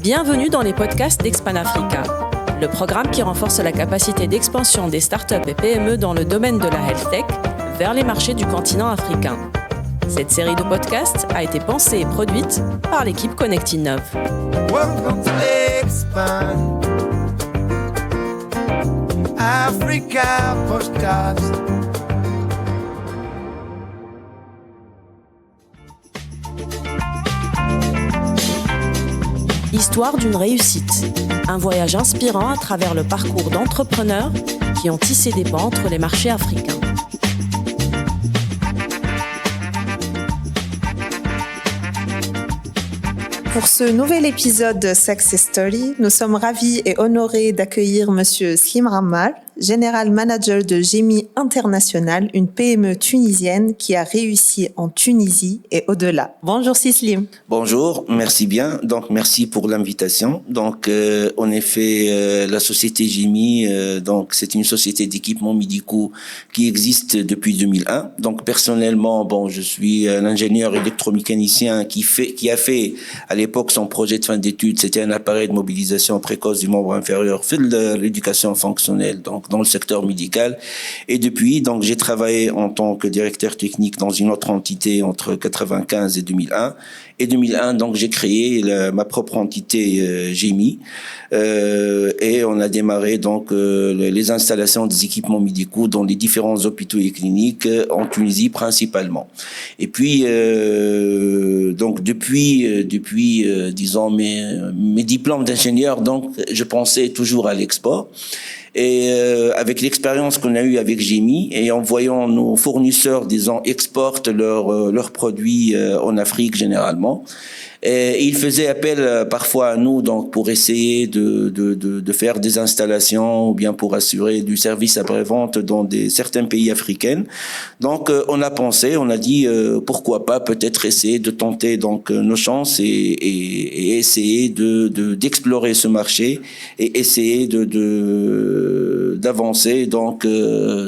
Bienvenue dans les podcasts d'Expan Africa, le programme qui renforce la capacité d'expansion des startups et PME dans le domaine de la health tech vers les marchés du continent africain. Cette série de podcasts a été pensée et produite par l'équipe Connect-Innov. Welcome to Expan Africa Podcast. Histoire d'une réussite. Un voyage inspirant à travers le parcours d'entrepreneurs qui ont tissé des ponts entre les marchés africains. Pour ce nouvel épisode de Success Story, nous sommes ravis et honorés d'accueillir Monsieur Slim Rammal, General Manager de Gémi International, une PME tunisienne qui a réussi en Tunisie et au-delà. Bonjour Slim. Bonjour, merci bien. Donc merci pour l'invitation. Donc en effet, la société Gémi, donc c'est une société d'équipements médicaux qui existe depuis 2001. Donc personnellement, je suis un ingénieur électromécanicien qui a fait à l'époque son projet de fin d'études, c'était un appareil de mobilisation précoce du membre inférieur, fait de l'éducation fonctionnelle, donc dans le secteur médical. Et depuis, donc j'ai travaillé en tant que directeur technique dans une autre entité entre 95 et 2001. Et 2001, donc j'ai créé ma propre entité Gémi, et on a démarré donc les installations des équipements médicaux dans les différents hôpitaux et cliniques en Tunisie principalement. Et puis donc depuis disons mes diplômes d'ingénieur, donc je pensais toujours à l'export. Et avec l'expérience qu'on a eue avec Gémi et en voyant nos fournisseurs, disons, exportent leurs produits en Afrique généralement, et ils faisaient appel parfois à nous donc pour essayer de faire des installations ou bien pour assurer du service après-vente dans certains pays africains. Donc on a dit pourquoi pas peut-être essayer de tenter donc nos chances et essayer d'explorer ce marché et essayer d'avancer donc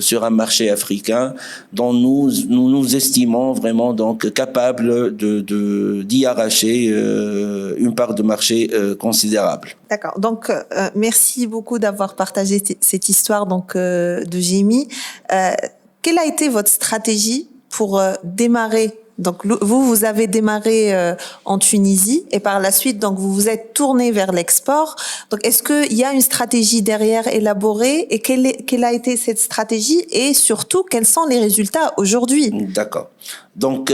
sur un marché africain dont nous estimons vraiment donc capables d'y arracher une part de marché considérable. D'accord. Donc merci beaucoup d'avoir partagé cette histoire donc de Gémi. Quelle a été votre stratégie pour démarrer? Donc vous avez démarré en Tunisie et par la suite donc vous vous êtes tourné vers l'export. Donc est-ce qu'il y a une stratégie derrière élaborée et quelle a été cette stratégie et surtout quels sont les résultats aujourd'hui? D'accord. Donc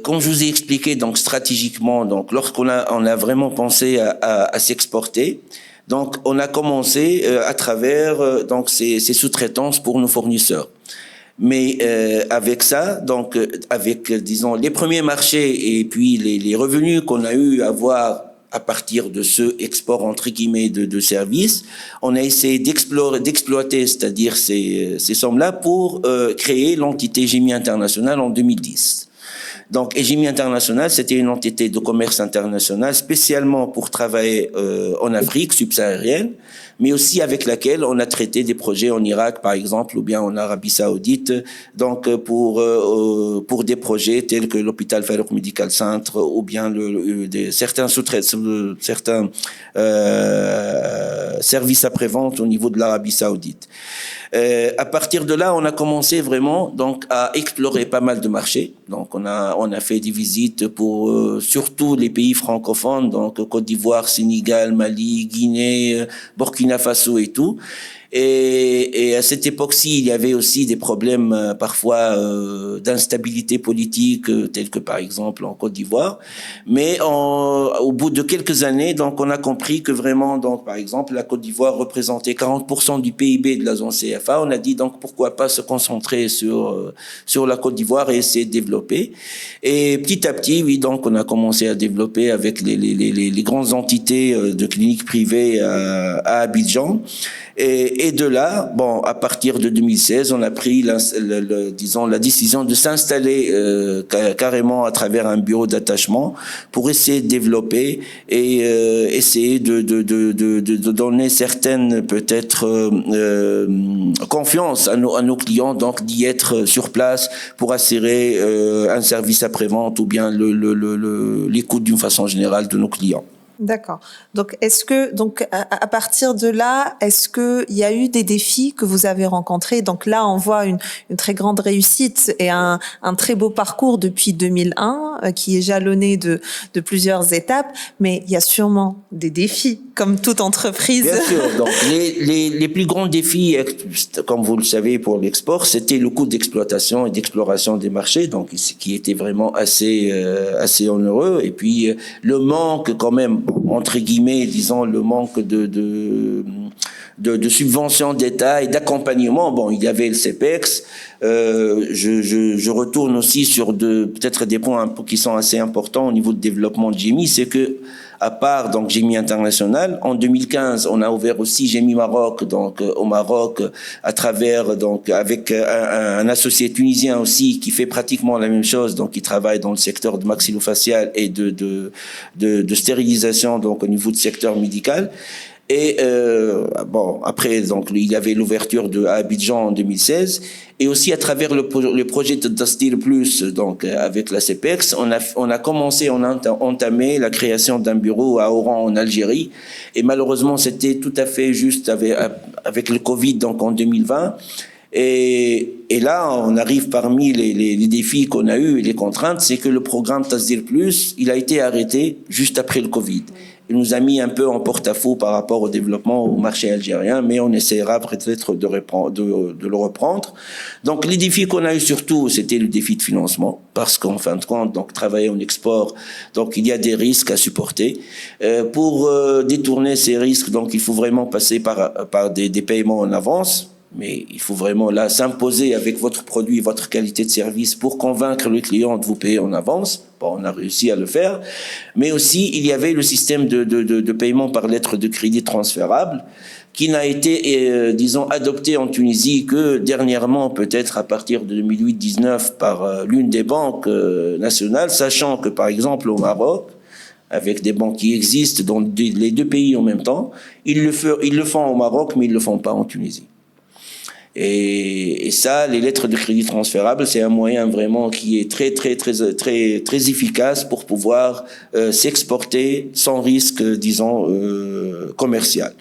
comme je vous ai expliqué donc stratégiquement, donc lorsqu'on a vraiment pensé à s'exporter, donc on a commencé à travers donc ces sous-traitances pour nos fournisseurs. Mais avec ça, donc avec disons les premiers marchés et puis les revenus qu'on a eu à avoir à partir de ce export entre guillemets de services, on a essayé d'exploiter, c'est-à-dire ces sommes-là pour créer l'entité Gémi International en 2010. Donc, Gémi International, c'était une entité de commerce international spécialement pour travailler en Afrique subsaharienne, mais aussi avec laquelle on a traité des projets en Irak, par exemple, ou bien en Arabie Saoudite, donc pour des projets tels que l'hôpital Farouk Medical Center ou bien certains services après-vente au niveau de l'Arabie Saoudite. À partir de là, on a commencé vraiment donc à explorer pas mal de marchés. Donc on a fait des visites pour surtout les pays francophones, donc Côte d'Ivoire, Sénégal, Mali, Guinée, Burkina Faso et tout. Et à cette époque-ci, il y avait aussi des problèmes parfois d'instabilité politique, tels que par exemple en Côte d'Ivoire. Mais au bout de quelques années, donc on a compris que vraiment, donc par exemple, la Côte d'Ivoire représentait 40% du PIB de la zone CFA. On a dit donc pourquoi pas se concentrer sur la Côte d'Ivoire et essayer de développer. Et petit à petit, oui, donc on a commencé à développer avec les grandes entités de cliniques privées à Abidjan. Et Et de là, bon, à partir de 2016, on a pris disons la décision de s'installer carrément à travers un bureau d'attachement pour essayer de développer et essayer de donner certaines peut-être confiance à nos clients, donc d'y être sur place pour assurer un service après-vente ou bien l'écoute d'une façon générale de nos clients. D'accord. Donc, à partir de là, est-ce que il y a eu des défis que vous avez rencontrés? Donc là, on voit une très grande réussite et un très beau parcours depuis 2001 qui est jalonné de plusieurs étapes, mais il y a sûrement des défis, comme toute entreprise. Bien sûr. Donc, les plus grands défis, comme vous le savez, pour l'export, c'était le coût d'exploitation et d'exploration des marchés, donc qui était vraiment assez onéreux, et puis le manque quand même, entre guillemets, disons, le manque de subventions d'État et d'accompagnement. Bon, il y avait le CEPEX. Je retourne aussi sur peut-être des points qui sont assez importants au niveau du développement de GEMI, c'est que à part donc GEMI International, en 2015, on a ouvert aussi GEMI Maroc, donc au Maroc, à travers donc avec un associé tunisien aussi qui fait pratiquement la même chose, donc qui travaille dans le secteur de maxillofacial et de stérilisation, donc au niveau du secteur médical. Et bon, après, donc il y avait l'ouverture à Abidjan en 2016, et aussi à travers le projet de Tasdir Plus, donc avec la CEPEX, on a entamé la création d'un bureau à Oran en Algérie, et malheureusement c'était tout à fait juste avec le Covid, donc en 2020. Et là, on arrive parmi les défis qu'on a eus et les contraintes, c'est que le programme Tasdir Plus, il a été arrêté juste après le Covid. Il nous a mis un peu en porte-à-faux par rapport au développement au marché algérien, mais on essaiera peut-être de le reprendre. Donc, les défis qu'on a eu surtout, c'était le défi de financement, parce qu'en fin de compte, donc travailler en export, donc il y a des risques à supporter. Pour détourner ces risques, donc il faut vraiment passer par des paiements en avance. Mais il faut vraiment là s'imposer avec votre produit, votre qualité de service pour convaincre le client de vous payer en avance. Bon, on a réussi à le faire. Mais aussi, il y avait le système de paiement par lettre de crédit transférable qui n'a été, disons, adopté en Tunisie que dernièrement, peut-être à partir de 2008-19 par l'une des banques nationales, sachant que, par exemple, au Maroc, avec des banques qui existent dans les deux pays en même temps, ils le font au Maroc, mais ils le font pas en Tunisie. Et ça, les lettres de crédit transférables, c'est un moyen vraiment qui est très efficace pour pouvoir s'exporter sans risque, disons, commercial.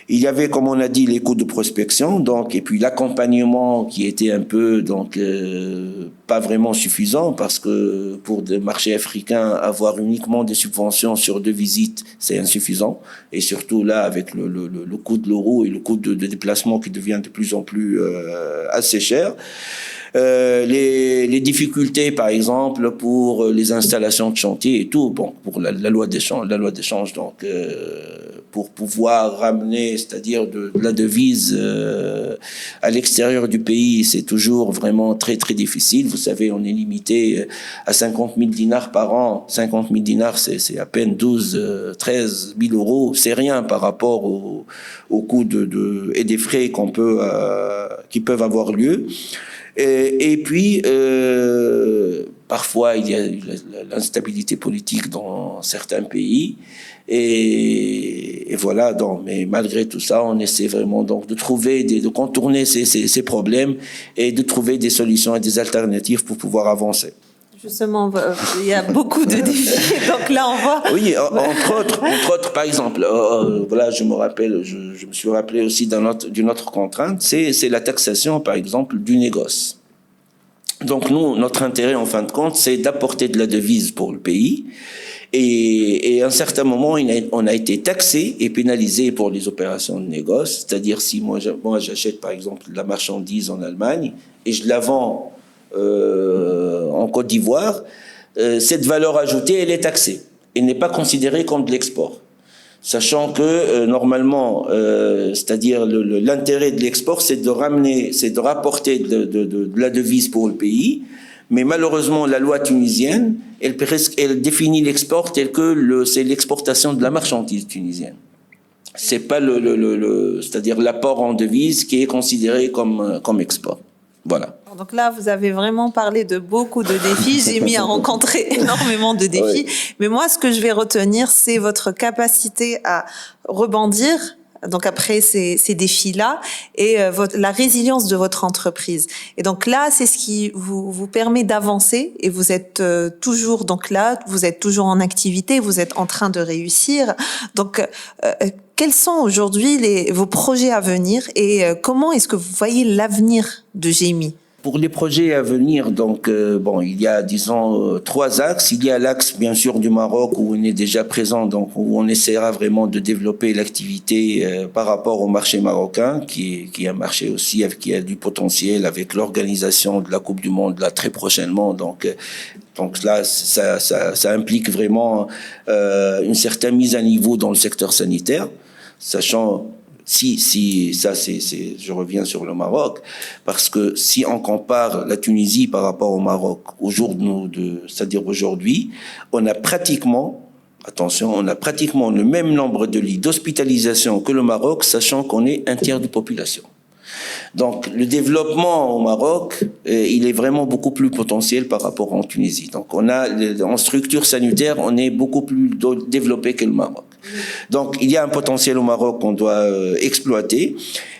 Il y avait, comme on a dit, les coûts de prospection, donc, et puis l'accompagnement qui était un peu, donc, pas vraiment suffisant, parce que pour des marchés africains, avoir uniquement des subventions sur 2 visites, c'est insuffisant. Et surtout là, avec le coût de l'euro et le coût de déplacement qui devient de plus en plus assez cher. Les difficultés, par exemple, pour les installations de chantier et tout, bon, pour la loi d'échange, donc, pour pouvoir ramener, c'est-à-dire de la devise à l'extérieur du pays, c'est toujours vraiment très difficile. Vous savez, on est limité à 50 000 dinars par an. 50 000 dinars, c'est à peine 13 000 euros. C'est rien par rapport au coût et des frais qui peuvent avoir lieu. Et puis, parfois, il y a l'instabilité politique dans certains pays. Et voilà, donc, mais malgré tout ça, on essaie vraiment donc de trouver, de contourner ces problèmes et de trouver des solutions et des alternatives pour pouvoir avancer. Justement, il y a beaucoup de défis. Donc là, on voit. Oui, entre autres, par exemple, voilà, je me suis rappelé aussi d'une autre contrainte, c'est la taxation, par exemple, du négoce. Donc nous, notre intérêt, en fin de compte, c'est d'apporter de la devise pour le pays. Et à un certain moment, on a été taxé et pénalisé pour les opérations de négoce. C'est-à-dire, si moi j'achète, par exemple, de la marchandise en Allemagne et je la vends en Côte d'Ivoire, cette valeur ajoutée, elle est taxée et n'est pas considérée comme de l'export. Sachant que normalement, c'est-à-dire l'intérêt de l'export, c'est de rapporter de la devise pour le pays. Mais malheureusement, la loi tunisienne, elle définit l'export tel que c'est l'exportation de la marchandise tunisienne. c'est pas c'est-à-dire l'apport en devise qui est considéré comme export. Voilà. Donc là, vous avez vraiment parlé de beaucoup de défis. J'ai à rencontrer énormément de défis. Oui. Mais moi, ce que je vais retenir, c'est votre capacité à rebondir. Donc après ces défis-là et la résilience de votre entreprise. Et donc là, c'est ce qui vous permet d'avancer et vous êtes toujours donc là, vous êtes toujours en activité, vous êtes en train de réussir. Donc quels sont aujourd'hui vos projets à venir et comment est-ce que vous voyez l'avenir de GEMI? Pour les projets à venir, donc il y a disons 3 axes. Il y a l'axe bien sûr du Maroc où on est déjà présent, donc où on essaiera vraiment de développer l'activité par rapport au marché marocain, qui est un marché aussi qui a du potentiel avec l'organisation de la Coupe du Monde là très prochainement. Donc là, ça implique vraiment une certaine mise à niveau dans le secteur sanitaire, sachant si ça je reviens sur le Maroc, parce que si on compare la Tunisie par rapport au Maroc c'est-à-dire aujourd'hui, on a pratiquement le même nombre de lits d'hospitalisation que le Maroc, sachant qu'on est un tiers de population. Donc le développement au Maroc, il est vraiment beaucoup plus potentiel par rapport en Tunisie. Donc en structure sanitaire, on est beaucoup plus développé que le Maroc. Donc il y a un potentiel au Maroc qu'on doit exploiter.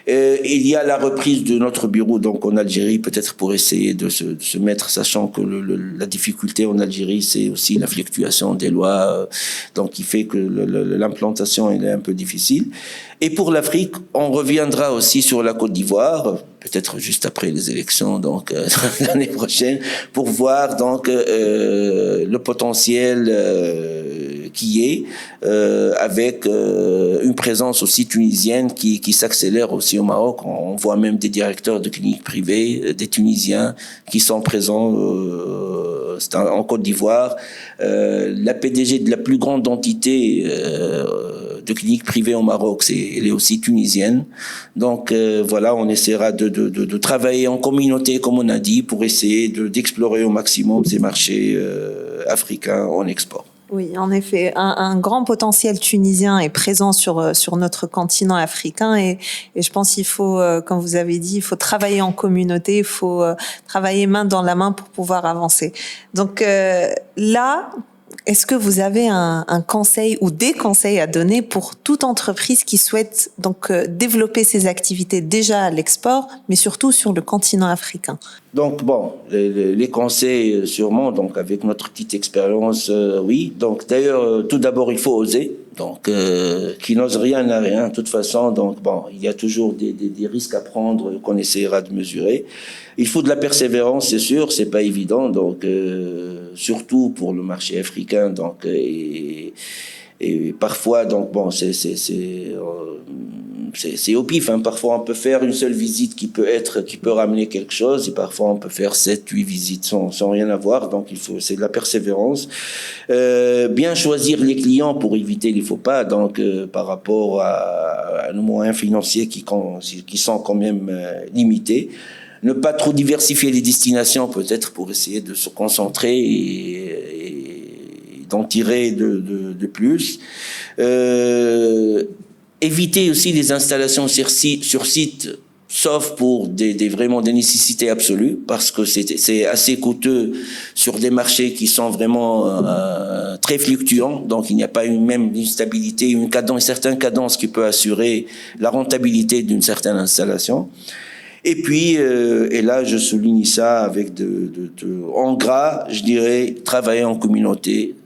Il y a la reprise de notre bureau donc en Algérie, peut-être pour essayer de se mettre, sachant que la difficulté en Algérie, c'est aussi la fluctuation des lois, donc qui fait que l'implantation elle est un peu difficile. Et pour l'Afrique, on reviendra aussi sur la Côte d'Ivoire, peut-être juste après les élections, donc l'année prochaine, pour voir donc le potentiel qui est avec une présence aussi tunisienne qui s'accélère aussi au Maroc. On voit même des directeurs de cliniques privées, des Tunisiens qui sont présents en Côte d'Ivoire. La PDG de la plus grande entité de cliniques privées au Maroc, elle est aussi tunisienne. Donc voilà, on essaiera de travailler en communauté, comme on a dit, pour essayer d'explorer au maximum ces marchés africains en export. Oui, en effet, un grand potentiel tunisien est présent sur notre continent africain et je pense qu'il faut, comme vous avez dit, il faut travailler en communauté, il faut travailler main dans la main pour pouvoir avancer. Donc là, est-ce que vous avez un conseil ou des conseils à donner pour toute entreprise qui souhaite donc développer ses activités déjà à l'export, mais surtout sur le continent africain? Donc les conseils sûrement, donc avec notre petite expérience, oui. Donc d'ailleurs, tout d'abord il faut oser. Donc qui n'ose rien n'a rien. De toute façon, donc il y a toujours des risques à prendre qu'on essaiera de mesurer. Il faut de la persévérance, c'est sûr, c'est pas évident. Donc surtout pour le marché africain, donc et parfois donc c'est au pif, hein. Parfois on peut faire une seule visite qui peut ramener quelque chose, et parfois on peut faire 7-8 visites sans rien avoir. Donc c'est de la persévérance, bien choisir les clients pour éviter les faux pas, donc par rapport à nos moyens financiers qui sont quand même limités. Ne pas trop diversifier les destinations, peut-être, pour essayer de se concentrer et d'en tirer de plus. Éviter aussi les installations sur site, sauf pour vraiment des nécessités absolues, parce que c'est assez coûteux sur des marchés qui sont vraiment très fluctuants. Donc il n'y a pas une stabilité, une certaine cadence qui peut assurer la rentabilité d'une certaine installation. Et puis, et là, je souligne ça avec en gras, je dirais, travailler en communauté.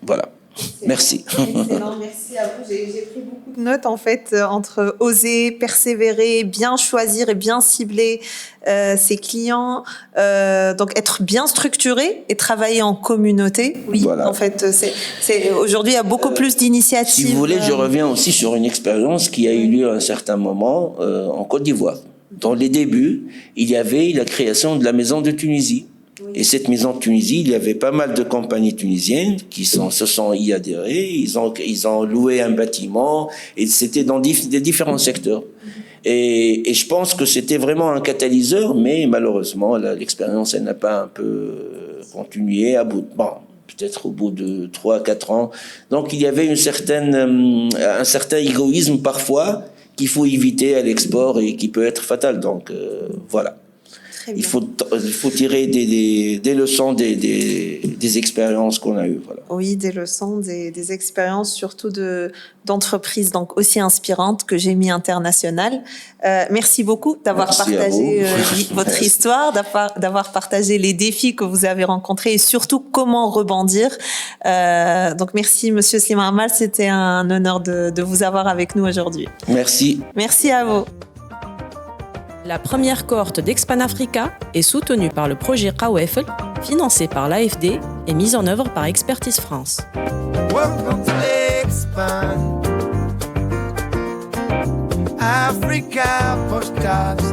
Voilà. Merci. Excellent, merci à vous. J'ai pris beaucoup de notes, en fait, entre oser, persévérer, bien choisir et bien cibler ses clients, donc être bien structuré et travailler en communauté. Oui, voilà. En fait, aujourd'hui, il y a beaucoup plus d'initiatives. Si vous voulez, je reviens aussi sur une expérience qui a eu lieu à un certain moment en Côte d'Ivoire. Dans les débuts, il y avait la création de la Maison de Tunisie. Et cette maison de Tunisie, il y avait pas mal de compagnies tunisiennes qui se sont y adhérées. Ils ont loué un bâtiment et c'était dans des différents secteurs. Et je pense que c'était vraiment un catalyseur, mais malheureusement, l'expérience, elle n'a pas un peu continué à bout. peut-être au bout de 3-4 ans. Donc il y avait un certain égoïsme parfois qu'il faut éviter à l'export et qui peut être fatal. Donc voilà. Il faut tirer des leçons des expériences qu'on a eues. Voilà. Oui, des leçons, des expériences surtout d'entreprises donc aussi inspirantes que Gémi International. Merci beaucoup d'avoir partagé votre histoire, d'avoir partagé les défis que vous avez rencontrés et surtout comment rebondir. Donc merci Monsieur Slimane Amal, c'était un honneur de vous avoir avec nous aujourd'hui. Merci. Merci à vous. La première cohorte d'Expan Africa est soutenue par le projet Qawafel, financé par l'AFD et mise en œuvre par Expertise France. Welcome to Expand Africa Podcast.